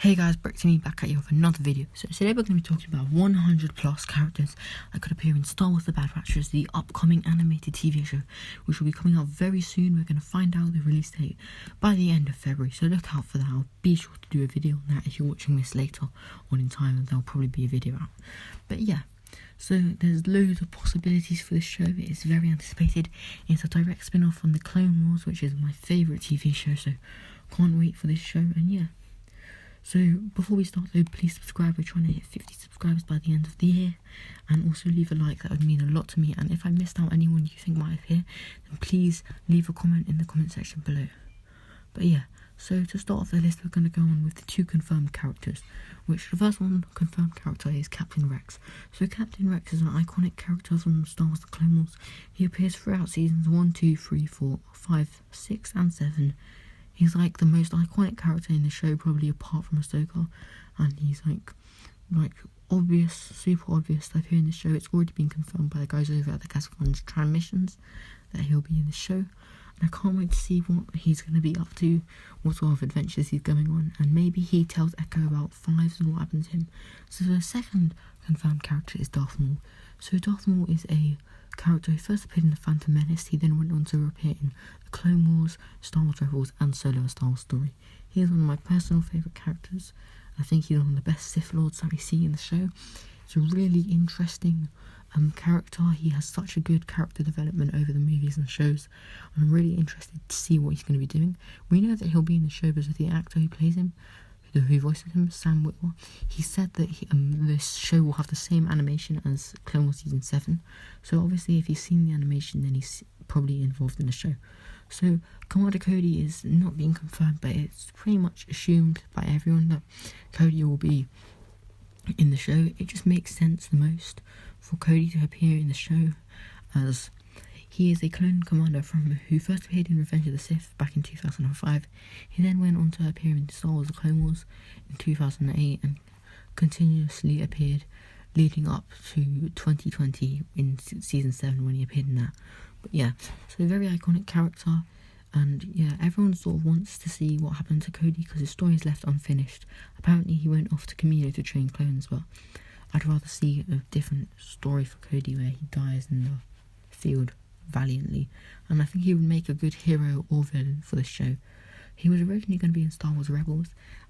Hey guys, me back at you with another video. So today we're going to be talking about 100 plus characters that could appear in Star Wars The Bad Batch, the upcoming animated TV show, which will be coming out very soon. We're going to find out the release date by the end of February, so look out for that. I'll be sure to do a video on that if you're watching this later on in time, and there'll probably be a video out. But yeah, so there's loads of possibilities for this show. It is very anticipated. It's a direct spin-off from the Clone Wars, which is my favourite TV show, so can't wait for this show. And yeah, so before we start though, please subscribe. We're trying to hit 50 subscribers by the end of the year, and also leave a like. That would mean a lot to me. And if I missed out anyone you think might appear, then please leave a comment in the comment section below. But yeah, so to start off the list, we're going to go on with the 2 confirmed characters, which the first one confirmed character is Captain Rex. So Captain Rex is an iconic character from Star Wars The Clone Wars. He appears throughout seasons 1, 2, 3, 4, 5, 6 and 7. He's like the most iconic character in the show, probably apart from Ahsoka, and he's like obvious, super obvious to appear in the show. It's already been confirmed by the guys over at the Cascons Transmissions that he'll be in the show, and I can't wait to see what he's going to be up to, what sort of adventures he's going on, and maybe he tells Echo about Fives and what happened to him. So the second confirmed character is Darth Maul. So Darth Maul is a character who first appeared in The Phantom Menace. He then went on to appear in The Clone Wars, Star Wars Rebels and Solo: A Star Wars Story. He is one of my personal favourite characters. I think he's one of the best Sith Lords that we see in the show. It's a really interesting character. He has such a good character development over the movies and shows. I'm really interested to see what he's going to be doing. We know that he'll be in the show because of the actor who plays him, who voices him, Sam Witwer. He said that this show will have the same animation as Clone Wars Season 7. So obviously if he's seen the animation, then he's probably involved in the show. So Commander Cody is not being confirmed, but it's pretty much assumed by everyone that Cody will be in the show. It just makes sense the most for Cody to appear in the show, as he is a clone commander who first appeared in Revenge of the Sith back in 2005. He then went on to appear in Star Wars The Clone Wars in 2008 and continuously appeared leading up to 2020 in Season 7 when he appeared in that. But yeah, so a very iconic character, and yeah, everyone sort of wants to see what happened to Cody because his story is left unfinished. Apparently he went off to Kamino to train clones, but I'd rather see a different story for Cody where he dies in the field valiantly, and I think he would make a good hero or villain for the show. He was originally going to be in Star Wars Rebels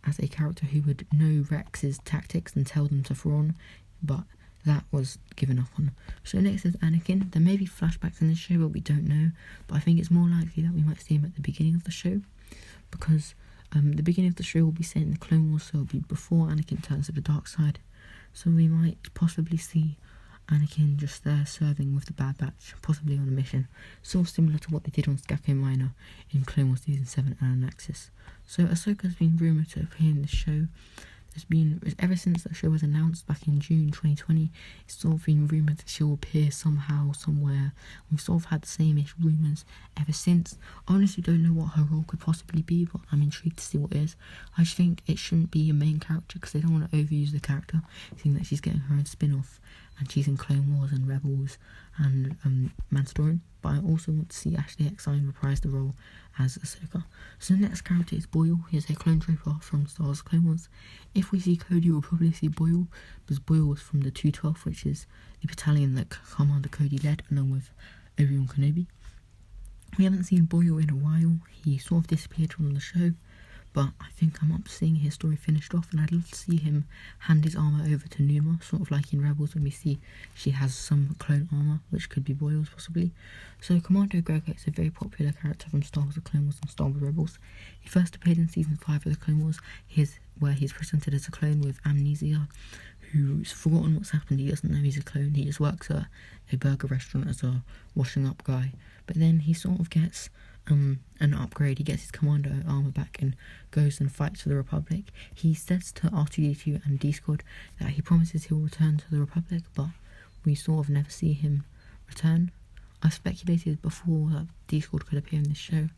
as a character who would know Rex's tactics and tell them to Thrawn, but that was given up on. So next is Anakin. There may be flashbacks in the show, but we don't know, but I think it's more likely that we might see him at the beginning of the show, because the beginning of the show will be set in the Clone Wars, so it'll be before Anakin turns to the dark side. So we might possibly see Anakin just there serving with the Bad Batch, possibly on a mission, sort of similar to what they did on Skako Minor in Clone Wars Season 7 and Anaxis. So Ahsoka has been rumoured to appear in the show. Ever since that show was announced back in June 2020, it's sort of been rumoured that she'll appear somehow, somewhere. We've sort of had the same-ish rumours ever since. I honestly don't know what her role could possibly be, but I'm intrigued to see what it is. I just think it shouldn't be a main character because they don't want to overuse the character, seeing that she's getting her own spin-off and she's in Clone Wars and Rebels and Mandalorian. But I also want to see Ashley Eckstein reprise the role as Ahsoka. So the next character is Boyle. He is a clone trooper from Star Wars Clone Wars. If we see Cody, we'll probably see Boyle, because Boyle was from the 212th, which is the battalion that Commander Cody led along with Obi-Wan Kenobi. We haven't seen Boyle in a while. He sort of disappeared from the show, but I think I'm up to seeing his story finished off, and I'd love to see him hand his armour over to Numa, sort of like in Rebels when we see she has some clone armour, which could be Boyle's possibly. So Commander Gregor is a very popular character from Star Wars The Clone Wars and Star Wars Rebels. He first appeared in Season 5 of The Clone Wars, where he's presented as a clone with amnesia, who's forgotten what's happened. He doesn't know he's a clone. He just works at a burger restaurant as a washing up guy. But then he sort of gets an upgrade. He gets his commando armor back and goes and fights for the Republic. He says to R2-D2 and Discord that he promises he'll return to the Republic, but we sort of never see him return. I speculated before that Discord could appear in this show,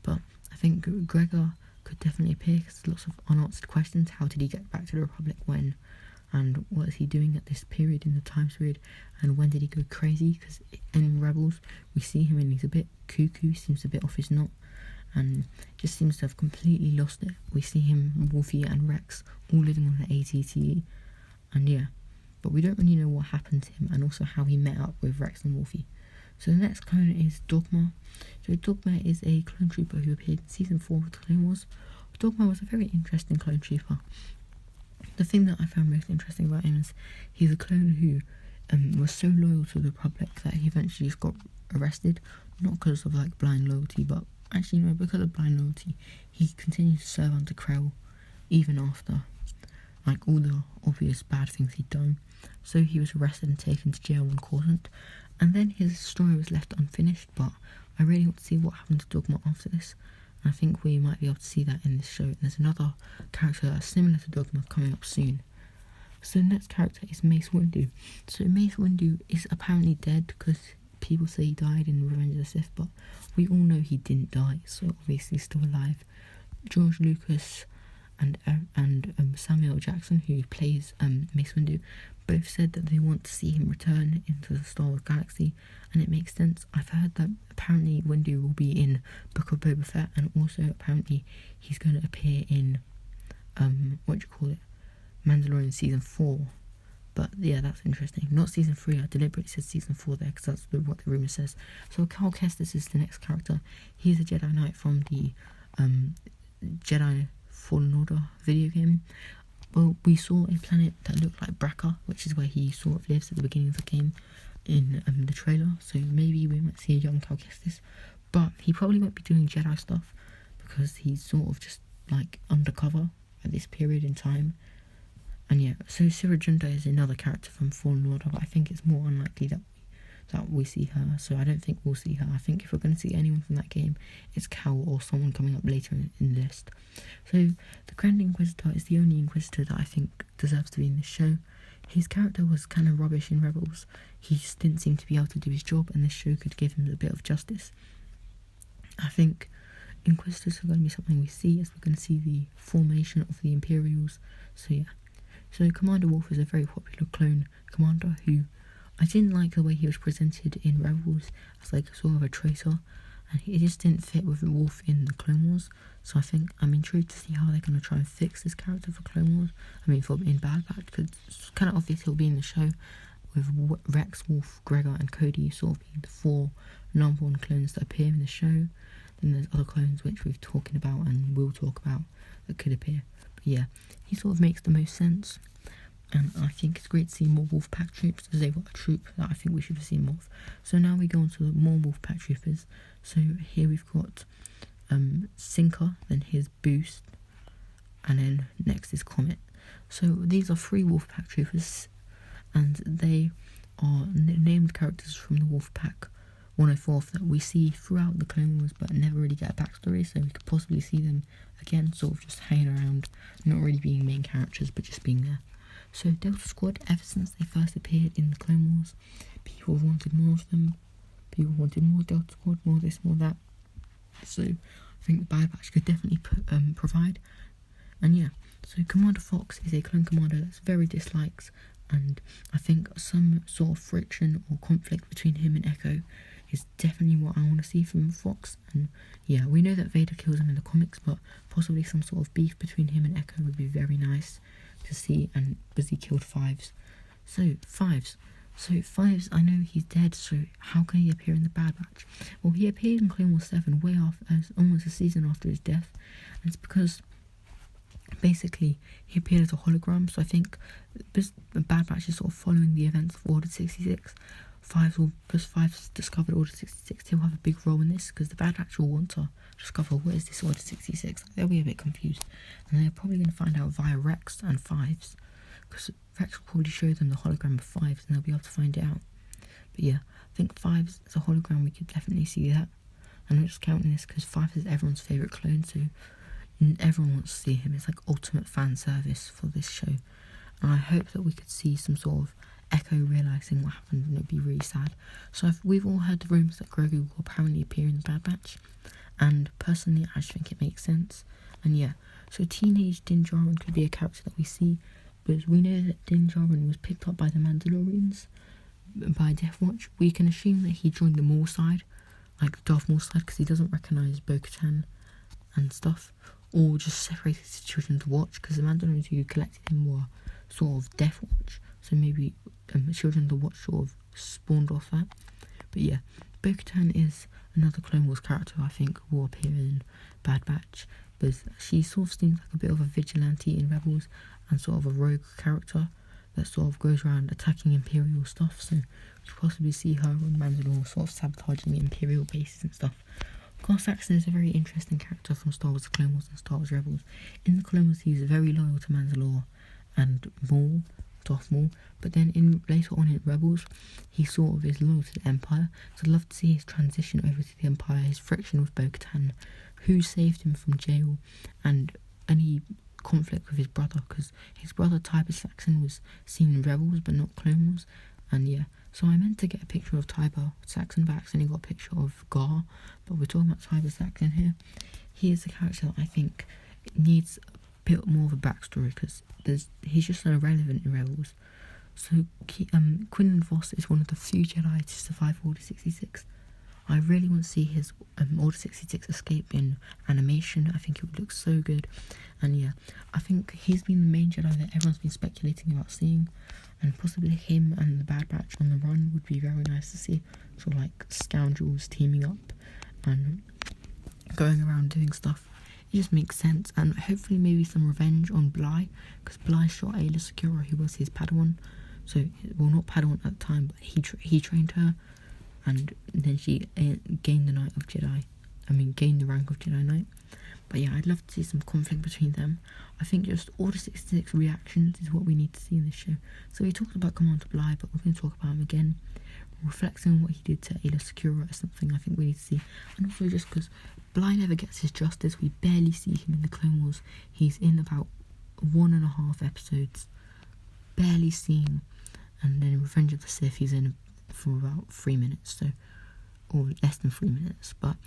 but I think Gregor could definitely appear because there's lots of unanswered questions. How did he get back to the Republic when? And what is he doing at this period in the time period, and when did he go crazy? Because in Rebels we see him and he's a bit cuckoo, seems a bit off his nut, and just seems to have completely lost it. We see him, Wolfie and Rex all living on the ATT, and yeah, but we don't really know what happened to him and also how he met up with Rex and Wolfie. So the next clone is Dogma. So Dogma is a clone trooper who appeared in season 4 of the Clone Wars. Dogma was a very interesting clone trooper. The thing that I found most interesting about him is he's a clone who was so loyal to the Republic that he eventually just got arrested, not because of like blind loyalty, but actually no, because of blind loyalty. He continued to serve under Krell even after like all the obvious bad things he'd done. So he was arrested and taken to jail on Coruscant, and then his story was left unfinished, but I really want to see what happened to Dogma after this. And I think we might be able to see that in this show. And there's another character that's similar to Dogma coming up soon. So the next character is Mace Windu. So Mace Windu is apparently dead because people say he died in Revenge of the Sith, but we all know he didn't die, so obviously he's still alive. George Lucas and Samuel Jackson, who plays Mace Windu, both said that they want to see him return into the Star Wars galaxy, and it makes sense. I've heard that apparently Windu will be in Book of Boba Fett, and also apparently he's going to appear in Mandalorian season 4. But yeah, that's interesting. Not season 3. I deliberately said season 4 there because that's what the rumour says. So Cal Kestis is the next character. He's a Jedi Knight from the Jedi Fallen Order video game. Well, we saw a planet that looked like Bracca, which is where he sort of lives at the beginning of the game in the trailer. So maybe we might see a young Cal Kestis. But he probably won't be doing Jedi stuff because he's sort of just like undercover at this period in time. And yeah, so Cere Junda is another character from Fallen Order, but I think it's more unlikely that we see her, so I don't think we'll see her. I think if we're going to see anyone from that game, it's Cal or someone coming up later in the list. So the Grand Inquisitor is the only Inquisitor that I think deserves to be in this show. His character was kind of rubbish in Rebels. He just didn't seem to be able to do his job, and this show could give him a bit of justice. I think Inquisitors are going to be something we see, as we're going to see the formation of the Imperials. So yeah. So Commander Wolf is a very popular clone commander who I didn't like the way he was presented in Rebels as like sort of a traitor, and he just didn't fit with Wolf in the Clone Wars. So I think I'm intrigued to see how they're going to try and fix this character for Clone Wars. I mean, for in Bad Batch, because it's kind of obvious he'll be in the show with Rex, Wolf, Gregor, and Cody sort of being the 4 number 1 clones that appear in the show. Then there's other clones which we've talking about and will talk about that could appear. But yeah, he sort of makes the most sense. And I think it's great to see more Wolfpack troops, as they've got a troop that I think we should have seen more of. So now we go on to the more Wolfpack troopers. So here we've got Sinker, then his Boost, and then next is Comet. So these are 3 Wolfpack troopers, and they are named characters from the Wolfpack 104th that we see throughout the Clone Wars but never really get a backstory, so we could possibly see them again, sort of just hanging around, not really being main characters but just being there. So Delta Squad, ever since they first appeared in the Clone Wars, people wanted more of them. People wanted more Delta Squad, more this, more that. So I think the Bad Batch could definitely provide. And yeah, so Commander Fox is a clone commander that's very disliked, and I think some sort of friction or conflict between him and Echo is definitely what I want to see from Fox. And yeah, we know that Vader kills him in the comics, but possibly some sort of beef between him and Echo would be very nice to see, and because he killed Fives. So Fives, I know he's dead, so how can he appear in the Bad Batch? Well, he appeared in Clone Wars 7 way after, almost a season after his death, and it's because basically he appeared as a hologram. So I think this Bad Batch is sort of following the events of Order 66. Fives discovered Order 66. He'll have a big role in this because the Bad Batch will want to discover what is this Order 66. They'll be a bit confused, and they're probably going to find out via Rex and Fives, because Rex will probably show them the hologram of Fives and they'll be able to find it out. But yeah, I think Fives as a hologram, we could definitely see that. I'm not just counting this because Fives is everyone's favourite clone, so everyone wants to see him. It's like ultimate fan service for this show, and I hope that we could see some sort of Echo realising what happened, and it would be really sad. So we've all heard the rumours that Grogu will apparently appear in the Bad Batch, and personally I just think it makes sense. And yeah, so teenage Din Djarin could be a character that we see, because we know that Din Djarin was picked up by the Mandalorians by Death Watch. We can assume that he joined the Maul side, like the Darth Maul side, because he doesn't recognise Bo-Katan and stuff, or just separated his children to watch, because the Mandalorians who collected him were sort of Death Watch, so maybe Children to Watch sort of spawned off that. But yeah, Bo-Katan is another Clone Wars character I think will appear in Bad Batch, because she sort of seems like a bit of a vigilante in Rebels, and sort of a rogue character that sort of goes around attacking Imperial stuff, so we could possibly see her on Mandalore sort of sabotaging Imperial bases and stuff. Gar Saxon is a very interesting character from Star Wars Clone Wars and Star Wars Rebels. In the Clone Wars he is very loyal to Mandalore and Maul, Darth Maul, but then later on in Rebels he sort of is loyal to the Empire, so I'd love to see his transition over to the Empire, his friction with Bo-Katan, who saved him from jail, and any conflict with his brother, because his brother Tiber Saxon was seen in Rebels but not Clone Wars. And yeah, so I meant to get a picture of Tiber Saxon, but I accidentally got a picture of Gar, but we're talking about Tiber Saxon here. He is a character that I think needs a bit more of a backstory, because he's just so irrelevant in Rebels. So Quinlan Vos is one of the few Jedi to survive Order 66. I really want to see his Order 66 escape in animation. I think it would look so good. And yeah, I think he's been the main Jedi that everyone's been speculating about seeing, and possibly him and the Bad Batch on the run would be very nice to see. Sort of like scoundrels teaming up and going around doing stuff. It just makes sense, and hopefully maybe some revenge on Bly, because Bly shot Aayla Secura, who was his Padawan. So, well, not Padawan at the time, but he trained her, and then she gained the rank of Jedi Knight. But yeah, I'd love to see some conflict between them. I think just Order 66 reactions is what we need to see in this show. So we talked about Commander Bly, but we're going to talk about him again. Reflecting on what he did to Aayla Secura is something I think we need to see. And also just because Bly never gets his justice, we barely see him in the Clone Wars. He's in about 1.5 episodes, barely seen. And then Revenge of the Sith he's in for about 3 minutes, or less than 3 minutes. But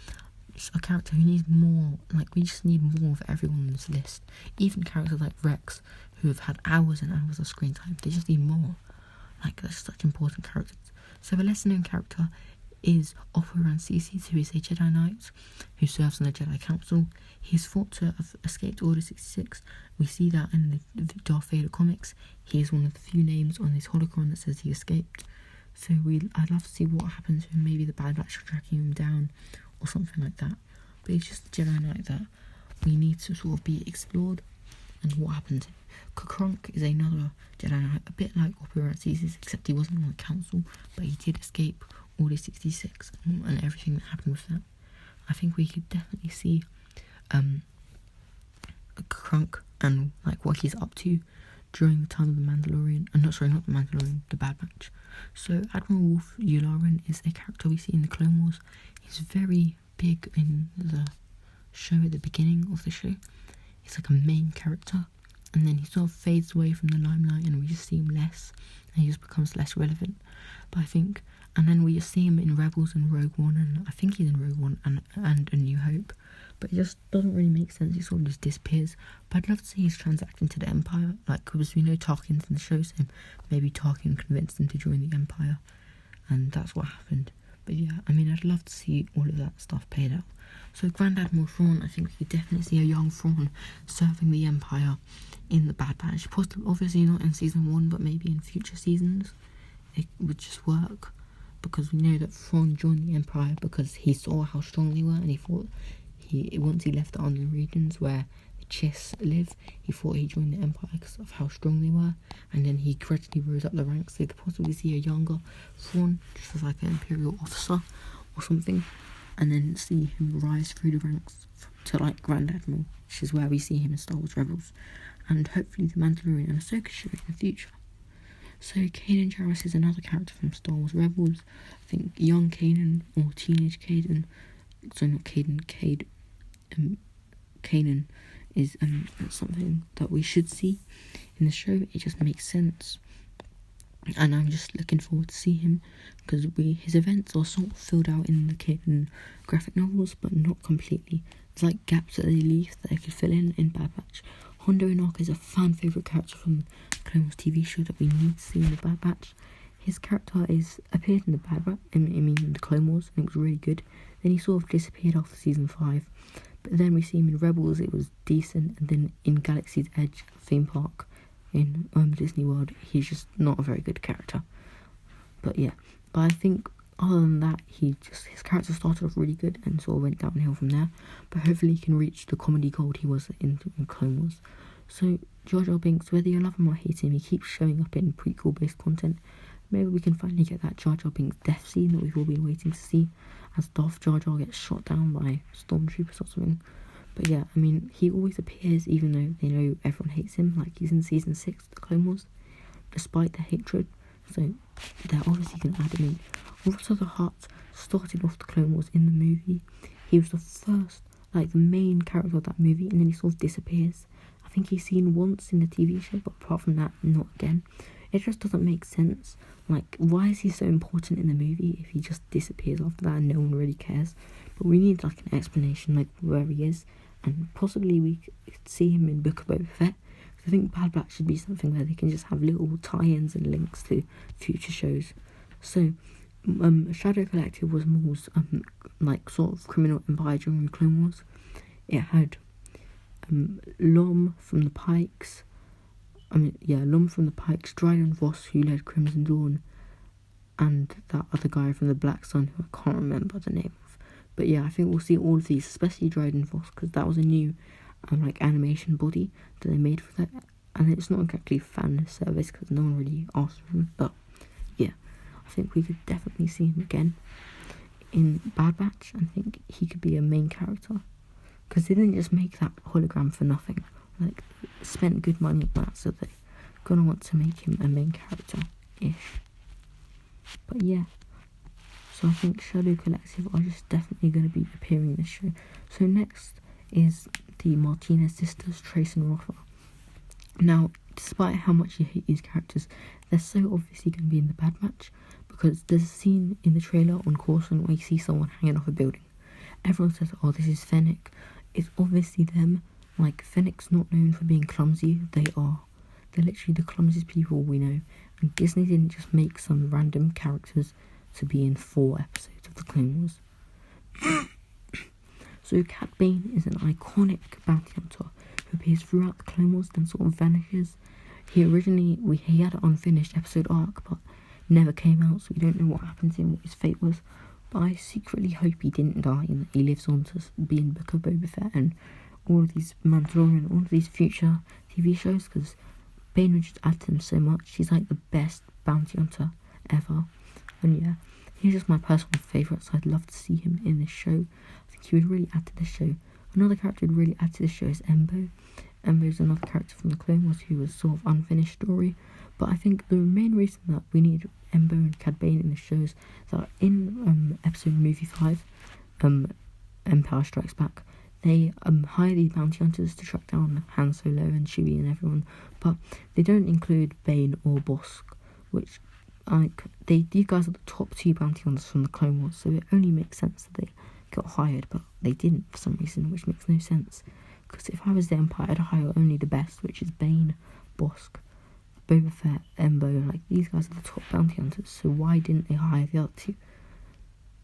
it's a character who needs more, we just need more of everyone on this list. Even characters like Rex, who have had hours and hours of screen time, they just need more. They're such important characters. So a lesser known character is Opera Rancisis, who is a Jedi Knight who serves on the Jedi Council. He's thought to have escaped Order 66. We see that in the Darth Vader comics. He is one of the few names on this holocron that says he escaped. So I'd love to see what happens to him. Maybe the Bad Batch are tracking him down or something like that. But it's just the Jedi Knight that we need to sort of be explored, and what happens. Kakrunk is another Jedi Knight, a bit like Opera Rancisis, except he wasn't on the council, but he did escape Order 66 and everything that happened with that. I think we could definitely see Kakrunk and what he's up to during the time of the Mandalorian. Not the Mandalorian, the Bad Batch. So Admiral Wolf Yularen is a character we see in the Clone Wars. He's very big in the show at the beginning of the show. He's like a main character, and then he sort of fades away from the limelight, and we just see him less, and he just becomes less relevant. But I think, and then we just see him in Rebels and Rogue One, and I think he's in Rogue One and A New Hope, but it just doesn't really make sense. He sort of just disappears. But I'd love to see his transaction to the Empire, because we know Tarkin's in the show, so maybe Tarkin convinced him to join the Empire, and that's what happened. But yeah, I'd love to see all of that stuff played out. So Grand Admiral Thrawn, I think we could definitely see a young Thrawn serving the Empire in the Bad Batch. Obviously not in Season 1, but maybe in future seasons. It would just work, because we know that Thrawn joined the Empire because he saw how strong they were, and he thought once he left the unknown regions where the Chiss live, he thought he joined the Empire because of how strong they were, and then he gradually rose up the ranks. So you could possibly see a younger Thrawn, just as an Imperial officer or something, and then see him rise through the ranks to Grand Admiral, which is where we see him in Star Wars Rebels, and hopefully the Mandalorian and Ahsoka show in the future. So Kanan Jarrus is another character from Star Wars Rebels. I think young Kanan, or teenage Kanan, so not Kanan, Kanan is something that we should see in the show. It just makes sense, and I'm just looking forward to see him, because his events are sort of filled out in the Kanan graphic novels, but not completely. There's gaps that they leave that they could fill in Bad Batch. Hondo Ohnaka is a fan favourite character from the Clone Wars TV show that we need to see in the Bad Batch. His character appeared in the Bad Batch, in the Clone Wars, and it was really good. Then he sort of disappeared after Season 5, But then we see him in Rebels, it was decent, and then in Galaxy's Edge theme park in Disney World, he's just not a very good character. But yeah, but I think other than that, his character started off really good and sort of went downhill from there. But hopefully he can reach the comedy gold he was in Clone Wars. So Jar Jar Binks, whether you love him or hate him, he keeps showing up in prequel-based content. Maybe we can finally get that Jar Jar Binks death scene that we've all been waiting to see, as Darth Jar Jar gets shot down by stormtroopers or something. But yeah, I mean, he always appears even though they know everyone hates him, like he's in Season 6 of the Clone Wars, despite the hatred. So they're obviously going to add him in. Rotta the Hutt started off the Clone Wars in the movie. He was the first, like the main character of that movie, and then he sort of disappears. I think he's seen once in the TV show, but apart from that, not again. It just doesn't make sense. Like, why is he so important in the movie if he just disappears after that and no one really cares? But we need like an explanation, like where he is, and possibly we could see him in Book of Boba Fett. I think Bad Batch should be something where they can just have little tie-ins and links to future shows. So, Shadow Collective was Maul's like sort of criminal empire during the Clone Wars. It had Lom from the Pikes. Lom from the Pikes, Dryden Voss, who led Crimson Dawn, and that other guy from the Black Sun, who I can't remember the name of. But yeah, I think we'll see all of these, especially Dryden Voss, because that was a new like animation body that they made for that, and it's not exactly fan service because no one really asked for him. But yeah, I think we could definitely see him again in Bad Batch. I think he could be a main character because they didn't just make that hologram for nothing. Like, spent good money on that, so they're gonna want to make him a main character-ish. But yeah, so I think Shadow Collective are just definitely going to be appearing in this show. So next is the Martinez sisters, Trace and Rafa. Now, despite how much you hate these characters, they're so obviously going to be in the Bad Batch, because there's a scene in the trailer on Coruscant where you see someone hanging off a building. Everyone says, oh, this is Fennec. It's obviously them. Like, Fennec's not known for being clumsy. They are. They're literally the clumsiest people we know. And Disney didn't just make some random characters to be in 4 episodes of the Clone Wars. So Cad Bane is an iconic bounty hunter who appears throughout the Clone Wars, then sort of vanishes. He had an unfinished episode arc, but never came out, so we don't know what happened to him, what his fate was. But I secretly hope he didn't die and that he lives on to be in Book of Boba Fett and all of these Mandalorian, all of these future TV shows, because Bane would just add to them so much. He's like the best bounty hunter ever. And yeah, he's just my personal favourite, so I'd love to see him in this show. I think he would really add to the show. Another character who would really add to the show is Embo. Embo is another character from the Clone Wars who was sort of unfinished story. But I think the main reason that we need Embo and Cad Bane in the show is that in episode movie 5, Empire Strikes Back, they hire these bounty hunters to track down Han Solo and Chewie and everyone, but they don't include Bane or Bossk, which these guys are the top 2 bounty hunters from the Clone Wars, so it only makes sense that they got hired, but they didn't for some reason, which makes no sense. Because if I was the Empire, I'd hire only the best, which is Bane, Bossk, Boba Fett, Embo. Like, these guys are the top bounty hunters, so why didn't they hire the other 2?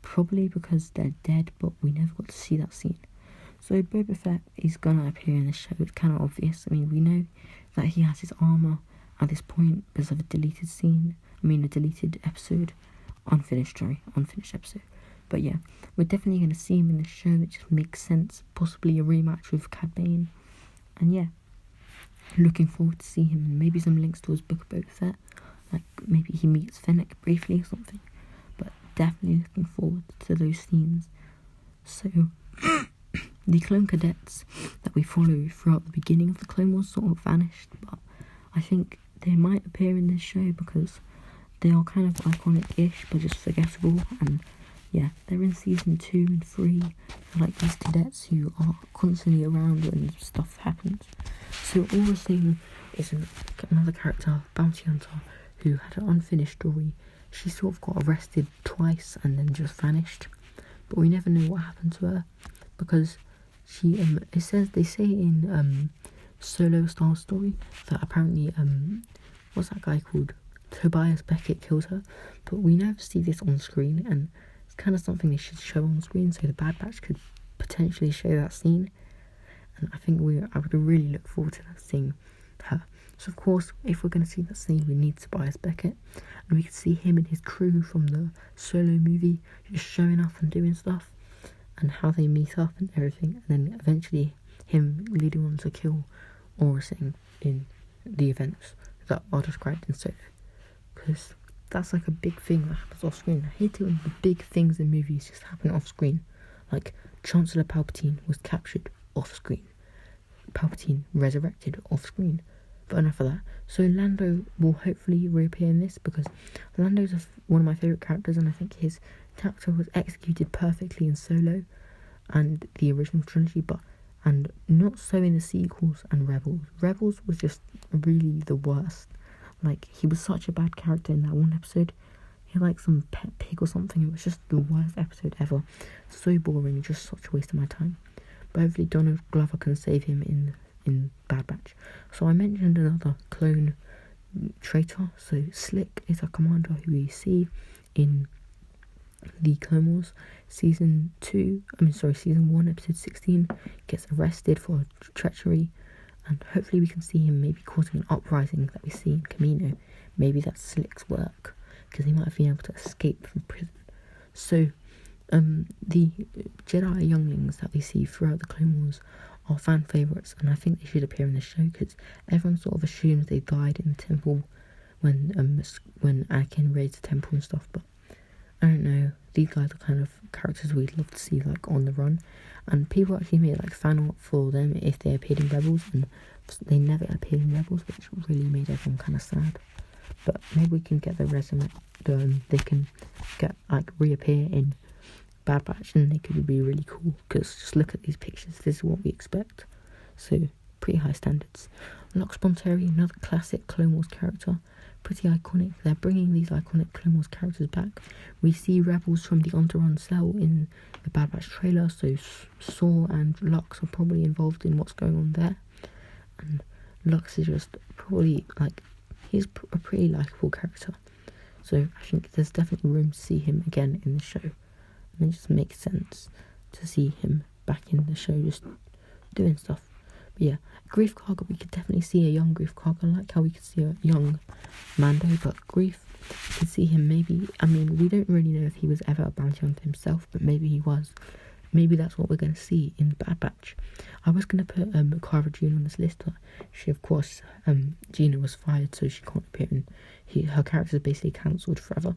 Probably because they're dead, but we never got to see that scene. So Boba Fett is gonna appear in the show. It's kind of obvious. I mean, we know that he has his armor at this point because of a deleted scene. A deleted episode. Unfinished episode. But yeah, we're definitely going to see him in the show. It just makes sense. Possibly a rematch with Cad Bane. And yeah, looking forward to see him. And maybe some links to his Book of Boba Fett. Like, maybe he meets Fennec briefly or something. But definitely looking forward to those scenes. So, the clone cadets that we follow throughout the beginning of the Clone Wars sort of vanished. But I think they might appear in this show because they are kind of iconic-ish, but just forgettable. And yeah, they're in season 2 and 3. They're like these cadets who are constantly around when stuff happens. So all we're seeing is another character, Bounty Hunter, who had an unfinished story. She sort of got arrested twice and then just vanished. But we never know what happened to her because she they say in Solo Star Story that apparently what's that guy called? Tobias Beckett killed her, but we never see this on screen, and it's kind of something they should show on screen so the Bad Batch could potentially show that scene, and I think I would really look forward to seeing her. So of course, if we're going to see that scene, we need Tobias Beckett, and we can see him and his crew from the Solo movie just showing up and doing stuff, and how they meet up and everything, and then eventually him leading on to kill Aurra Sing in the events that are described in Solo, because that's like a big thing that happens off screen. I hate it when the big things in movies just happen off screen, like Chancellor Palpatine was captured off screen, Palpatine resurrected off screen. But enough of that. So Lando will hopefully reappear in this, because Lando's one of my favourite characters, and I think his character was executed perfectly in Solo and the original trilogy, and not so in the sequels and Rebels. Rebels was just really the worst. Like, he was such a bad character in that one episode. He had like some pet pig or something. It was just the worst episode ever. So boring, just such a waste of my time. But hopefully Donald Glover can save him in Bad Batch. So I mentioned another clone traitor. So Slick is a commander who we see in the Clone Wars season 1, episode 16. Gets arrested for treachery, and hopefully we can see him maybe causing an uprising that we see in Kamino. Maybe that's Slick's work, because he might have been able to escape from prison. So the Jedi younglings that we see throughout the Clone Wars are fan favourites, and I think they should appear in the show, because everyone sort of assumes they died in the temple when Anakin raised the temple and stuff, but I don't know. These guys are kind of characters we'd love to see like on the run, and people actually made like fan art for them if they appeared in Rebels, and they never appeared in Rebels, which really made everyone kind of sad. But maybe we can get the resume done. They can get like reappear in Bad Batch, and they could be really cool, because just look at these pictures. This is what we expect. So pretty high standards. Lux Bonteri, another classic Clone Wars character, pretty iconic. They're bringing these iconic Clone Wars characters back. We see rebels from the Onderon cell in the Bad Batch trailer, so Saw and Lux are probably involved in what's going on there. And Lux is just probably like, he's a pretty likeable character. So I think there's definitely room to see him again in the show. And it just makes sense to see him back in the show just doing stuff. But yeah, Greef Karga, we could definitely see a young Greef Karga, like how we could see a young Mando, but Greef, we could see him maybe, I mean, we don't really know if he was ever a bounty hunter himself, but maybe he was. Maybe that's what we're going to see in the Bad Batch. I was going to put Cara Dune on this list, but she, of course, Gina was fired, so she can't appear in, her character is basically cancelled forever,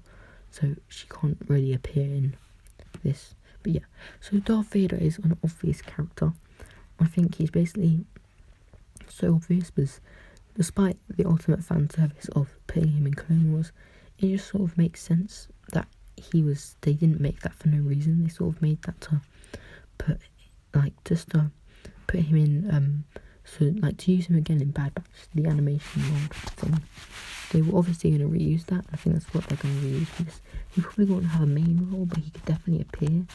so she can't really appear in this. But yeah, so Darth Vader is an obvious character. I think he's basically so obvious, because despite the ultimate fan service of putting him in Clone Wars, it just sort of makes sense that they didn't make that for no reason. They sort of made that to put him in, to use him again in Bad Batch, the animation world thing. They were obviously going to reuse that. I think that's what they're going to reuse, because he probably won't have a main role, but he could definitely appear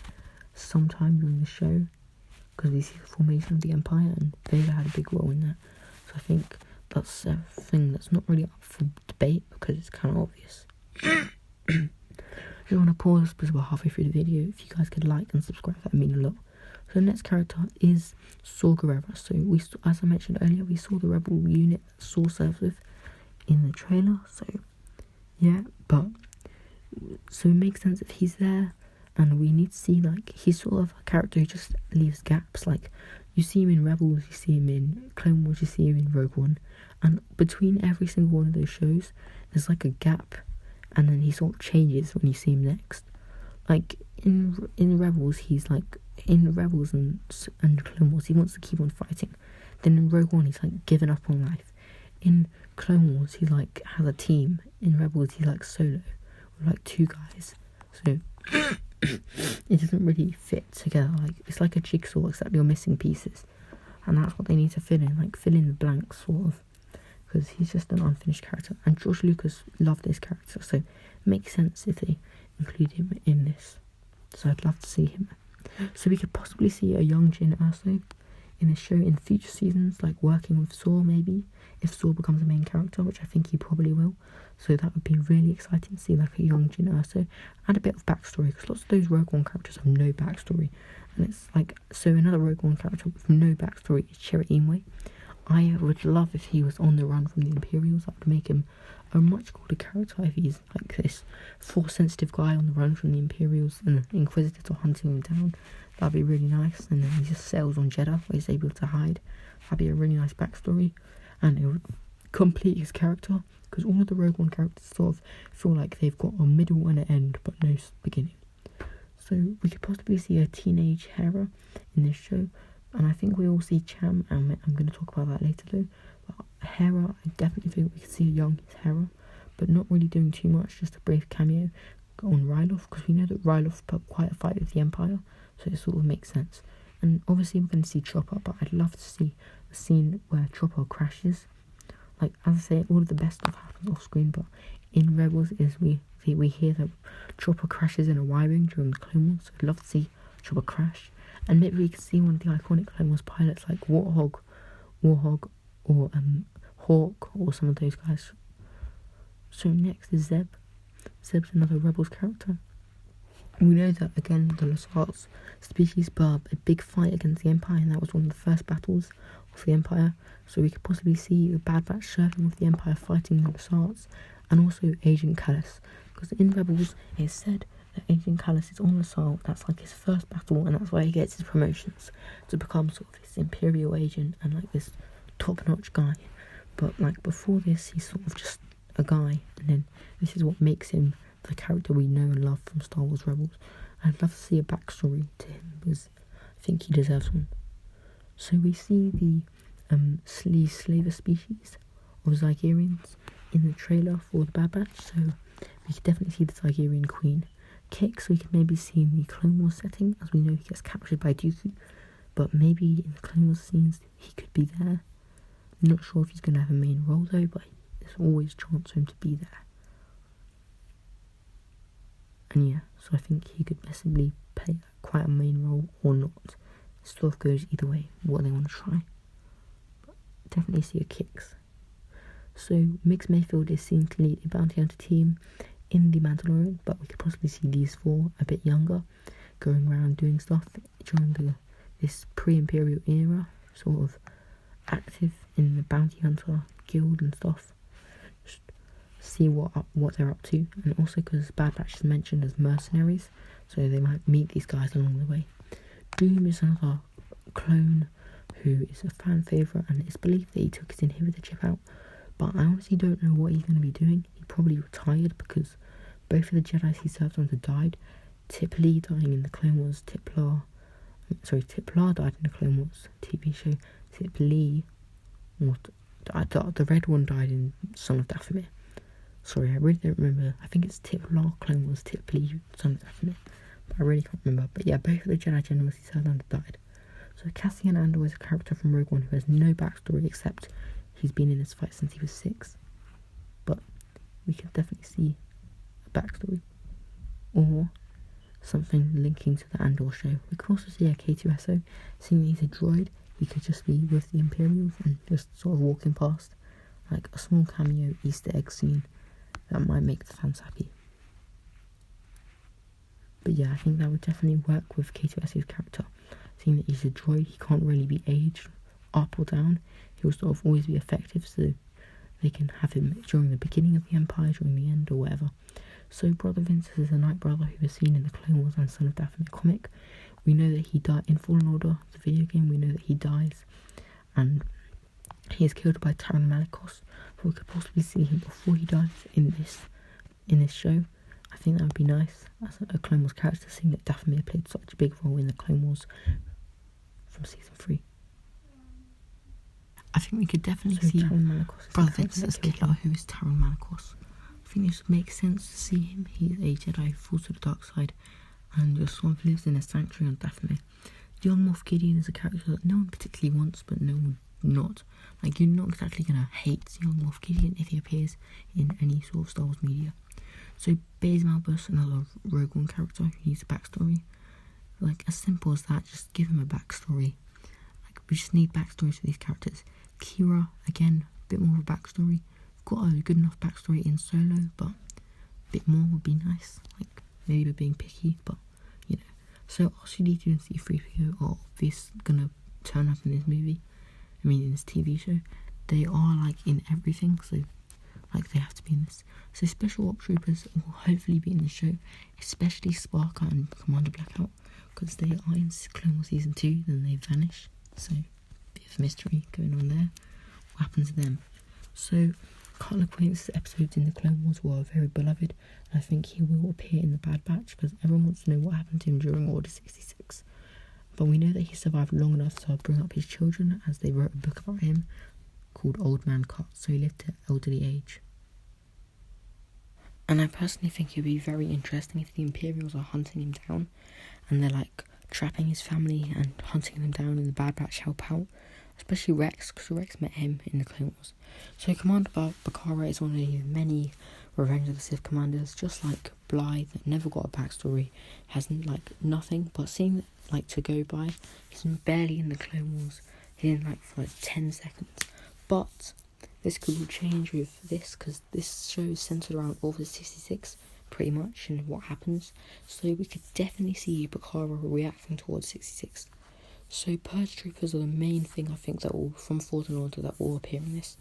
sometime during the show, because we see the formation of the Empire, and Vader had a big role in that. So I think that's a thing that's not really up for debate, because it's kind of obvious. I just want to pause because we're halfway through the video. If you guys could like and subscribe, that would mean a lot. So the next character is Saw Gerrera. So as I mentioned earlier, we saw the rebel unit that Saw serves with in the trailer. So yeah, so it makes sense if he's there, and we need to see, like, he's sort of a character who just leaves gaps. Like, you see him in Rebels, you see him in Clone Wars, you see him in Rogue One, and between every single one of those shows, there's like a gap, and then he sort of changes when you see him next. Like in Rebels, he's like, in Rebels and Clone Wars, he wants to keep on fighting. Then in Rogue One, he's like given up on life. In Clone Wars, he like has a team. In Rebels, he's like solo with like 2 guys. So it doesn't really fit together. Like, it's like a jigsaw, except you're missing pieces, and that's what they need to fill in, like fill in the blanks, sort of, because he's just an unfinished character. And George Lucas loved this character, so it makes sense if they include him in this. So I'd love to see him. So we could possibly see a young Jyn Erso in the show in future seasons, like working with Saw, maybe, if Saw becomes a main character, which I think he probably will. So that would be really exciting to see, like, a young Jyn Erso and a bit of backstory, because lots of those Rogue One characters have no backstory, and it's like, so another Rogue One character with no backstory is Chirrut Îmwe. I would love if he was on the run from the Imperials. That would make him a much cooler character if he's like this force-sensitive guy on the run from the Imperials and the Inquisitors are hunting him down. That'd be really nice. And then he just sails on Jedha where he's able to hide. That'd be a really nice backstory, and it would complete his character, because all of the Rogue One characters sort of feel like they've got a middle and an end but no beginning. So we could possibly see a teenage Hera in this show, and I think we all see Cham, and I'm going to talk about that later though. But Hera, I definitely think we could see a young Hera, but not really doing too much, just a brief cameo on Ryloth, because we know that Ryloth put quite a fight with the Empire, so it sort of makes sense. And obviously we're going to see Chopper, but I'd love to see a scene where Chopper crashes. Like, as I say, all of the best stuff happens off screen, but in Rebels is we hear that Chopper crashes in a Y-wing during the Clone Wars, so I'd love to see Chopper crash. And maybe we could see one of the iconic Clone Wars pilots like Warhog, or Hawk, or some of those guys. So next is Zeb. Zeb's another Rebels character. We know that, again, the Lasarts species put up a big fight against the Empire, and that was one of the first battles of the Empire. So we could possibly see the Bad Batch serving with the Empire fighting the Lasarts, and also Agent Kallus. Because in Rebels, it's said that Agent Kallus is on Lasar, that's like his first battle, and that's where he gets his promotions to become sort of this Imperial agent and like this top-notch guy. But like before this, he's sort of just a guy, and then this is what makes him the character we know and love from Star Wars Rebels. I'd love to see a backstory to him, because I think he deserves one. So we see the slaver species of Zygerians in the trailer for the Bad Batch, so we could definitely see the Zygerian Queen. Kix we could maybe see in the Clone Wars setting, as we know he gets captured by Dooku, but maybe in the Clone Wars scenes he could be there. I'm not sure if he's going to have a main role though, but there's always a chance for him to be there. And yeah, so I think he could possibly play quite a main role or not. It sort of goes either way, what they want to try. But definitely see a Kix. So Mix Mayfield is seen to lead a bounty hunter team in The Mandalorian, but we could possibly see these four a bit younger, going around doing stuff during this pre-Imperial era, sort of active in the bounty hunter guild and stuff. Just see what they're up to, and also because Bad Batch is mentioned as mercenaries, so they might meet these guys along the way. Doom is another clone who is a fan favourite, and it's believed that he took his inhibitor chip out, but I honestly don't know what he's going to be doing. He probably retired, because both of the Jedi he served under died. Tip Lee dying in the Clone Wars, Tiplar died in the Clone Wars TV show. Tip Lee, the red one died in Son of Dathomir. Sorry, I really don't remember. I think it's Tiplar Clone Wars, Tip Lee, Son of Dathomir, but I really can't remember. But yeah, both of the Jedi generals he served under died. So Cassian Andor is a character from Rogue One who has no backstory, except he's been in this fight since he was 6. But we can definitely see a backstory, or something linking to the Andor show. We could also see a K2SO, seeing that he's a droid. He could just be with the Imperials and just sort of walking past, like a small cameo Easter egg scene that might make the fans happy. But yeah, I think that would definitely work with K2SO's character, seeing that he's a droid. He can't really be aged up or down. He'll sort of always be effective, so they can have him during the beginning of the Empire, during the end, or whatever. So Brother Vince is a Night Brother who was seen in the Clone Wars and Son of Dathomir comic. We know that he died in Fallen Order, the video game. We know that he dies, and he is killed by Taron Malicos. But we could possibly see him before he dies in this show. I think that would be nice as a Clone Wars character, seeing that Dathomir played such a big role in the Clone Wars from season 3. I think we could definitely see Brother Vince's killer, who is Taron Malicos. I think this would make sense to see him. He's a Jedi who falls to the dark side and just sort of lives in a sanctuary on Dathomir. Young Moff Gideon is a character that no one particularly wants, but no one not. Like, you're not exactly going to hate young Moff Gideon if he appears in any sort of Star Wars media. So Baze Malbus, another Rogue One character who needs a backstory. Like, as simple as that, just give him a backstory. Like, we just need backstories for these characters. Kira, again, a bit more of a backstory. We've got a good enough backstory in Solo, but a bit more would be nice. Like, maybe we're being picky, but, you know, So R2-D2 and C-3PO are this gonna turn up in this movie. I mean, in this TV show. They are like in everything, so like they have to be in this. So Special Op Troopers will hopefully be in the show, especially Sparker and Commander Blackout, because they are in Clone Wars Season 2, then they vanish. So, bit of mystery going on there. What happens to them? So, Kylo Quince's episodes in the Clone Wars were very beloved, and I think he will appear in the Bad Batch because everyone wants to know what happened to him during Order 66. But we know that he survived long enough to bring up his children, as they wrote a book about him called Old Man Cut, so he lived to elderly age. And I personally think it would be very interesting if the Imperials are hunting him down and they're like trapping his family and hunting them down, and the Bad Batch help out, especially Rex, because Rex met him in the Clone Wars. So Commander Bakara is one of the many Revenge of the Sith commanders, just like Blythe, that never got a backstory, has like nothing, but seemed like to go by. He's barely in the Clone Wars, he's in like for like 10 seconds. But this could all change with this, because this show is centered around Order 66 pretty much and what happens. So we could definitely see Bakara reacting towards 66. So Purge Troopers are the main thing I think that all from Fallen Order that all appear in this.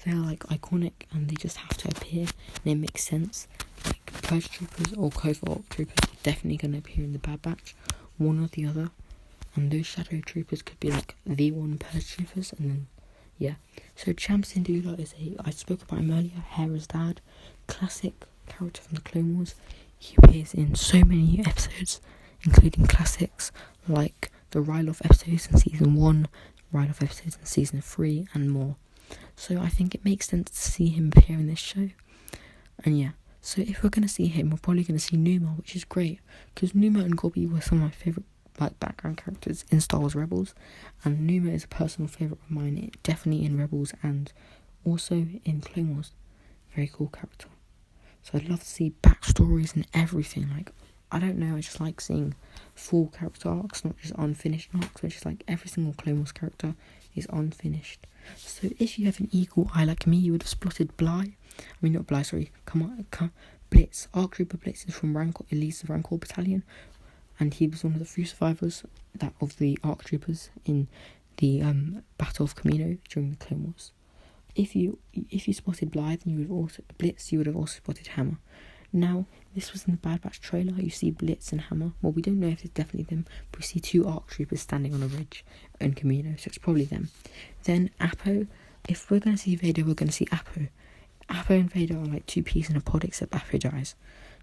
They are like iconic and they just have to appear and it makes sense. Like Purge Troopers or Covert Op Troopers are definitely going to appear in the Bad Batch, one or the other. And those Shadow Troopers could be like the one Purge Troopers, and then yeah. So Cham Syndulla is I spoke about him earlier, Hera's dad, classic character from the Clone Wars. He appears in so many episodes, including classics like the Ryloth episodes in Season 1, Ryloth episodes in Season 3, and more. So I think it makes sense to see him appear in this show. And yeah, so if we're going to see him, we're probably going to see Numa, which is great, because Numa and Gobby were some of my favourite like background characters in Star Wars Rebels, and Numa is a personal favourite of mine, definitely in Rebels and also in Clone Wars. Very cool character. So I'd love to see backstories and everything. Like, I don't know, I just like seeing full character arcs, not just unfinished arcs, which is like every single Clone Wars character is unfinished. So if you have an eagle eye like me, you would have spotted Blitz. ARC Trooper Blitz is from Elise Rancor Battalion, and he was one of the few survivors of the ARC Troopers in the Battle of Kamino during the Clone Wars. If you spotted Blythe and you would have also spotted Hammer. Now, this was in the Bad Batch trailer. You see Blitz and Hammer. Well, we don't know if it's definitely them, but we see two ARC Troopers standing on a ridge in Kamino, so it's probably them. Then Apo. If we're going to see Vader, we're going to see Apo. Apo and Vader are like two peas in a pod, except Apo dies.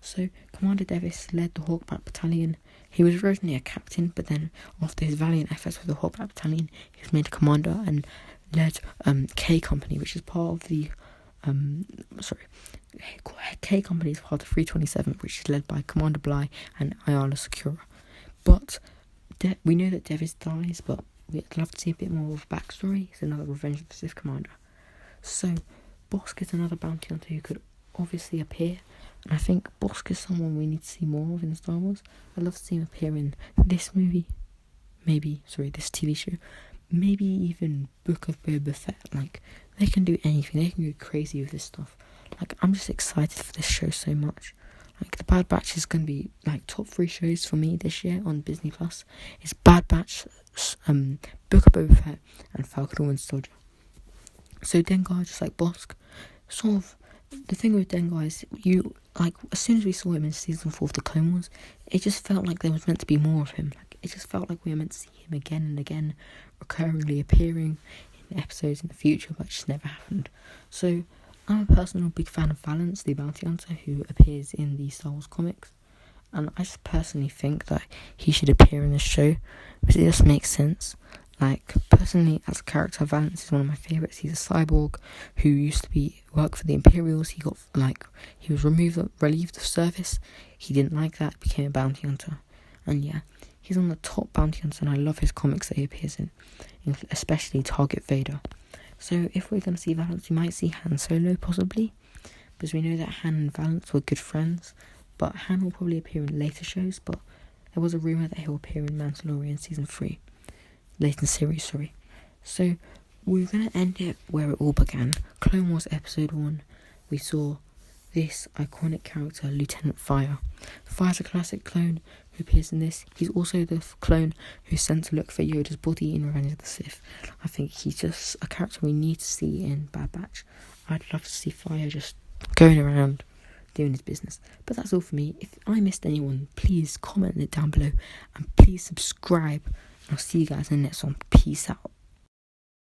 So Commander Davis led the Hawkbat Battalion. He was originally a captain, but then after his valiant efforts with the Hawkbat Battalion, he was made a commander and led K Company, which is part of the K Company is part of 327, which is led by Commander Bly and Ayala Secura. But we know that Davis dies, but we'd love to see a bit more of a backstory. He's another Revenge of the Sith commander. So Bossk is another bounty hunter who could obviously appear, and I think Bossk is someone we need to see more of in Star Wars. I'd love to see him appear in this movie, this TV show, maybe even Book of Boba Fett. Like, they can do anything, they can go crazy with this stuff. Like, I'm just excited for this show so much. Like, the Bad Batch is going to be like top 3 shows for me this year on Disney Plus. It's Bad Batch, Book of Boba Fett, and Falcon and Winter Soldier. So Dengar, just like Bossk, sort of, the thing with Dengar is, as soon as we saw him in Season 4 of the Clone Wars, it just felt like there was meant to be more of him. Like, it just felt like we were meant to see him again and again, recurringly appearing in episodes in the future, but it just never happened. So, I'm a personal big fan of Valance, the bounty hunter, who appears in the Star Wars comics, and I just personally think that he should appear in this show, because it just makes sense. Like, personally, as a character, Valance is one of my favourites. He's a cyborg who used to work for the Imperials. He was relieved of service. He didn't like that, became a bounty hunter. And yeah, he's on the top bounty hunter, and I love his comics that he appears in especially Target Vader. So if we're going to see Valance, we might see Han Solo, possibly, because we know that Han and Valance were good friends, but Han will probably appear in later shows, but there was a rumour that he'll appear in Mandalorian Season 3. Later series, sorry. So, we're going to end it where it all began. Clone Wars Episode 1, we saw this iconic character, Lieutenant Fire. Fire's a classic clone who appears in this. He's also the clone who's sent to look for Yoda's body in Revenge of the Sith. I think he's just a character we need to see in Bad Batch. I'd love to see Fire just going around doing his business. But that's all for me. If I missed anyone, please comment it down below and please subscribe. I'll see you guys in the next one. Peace out.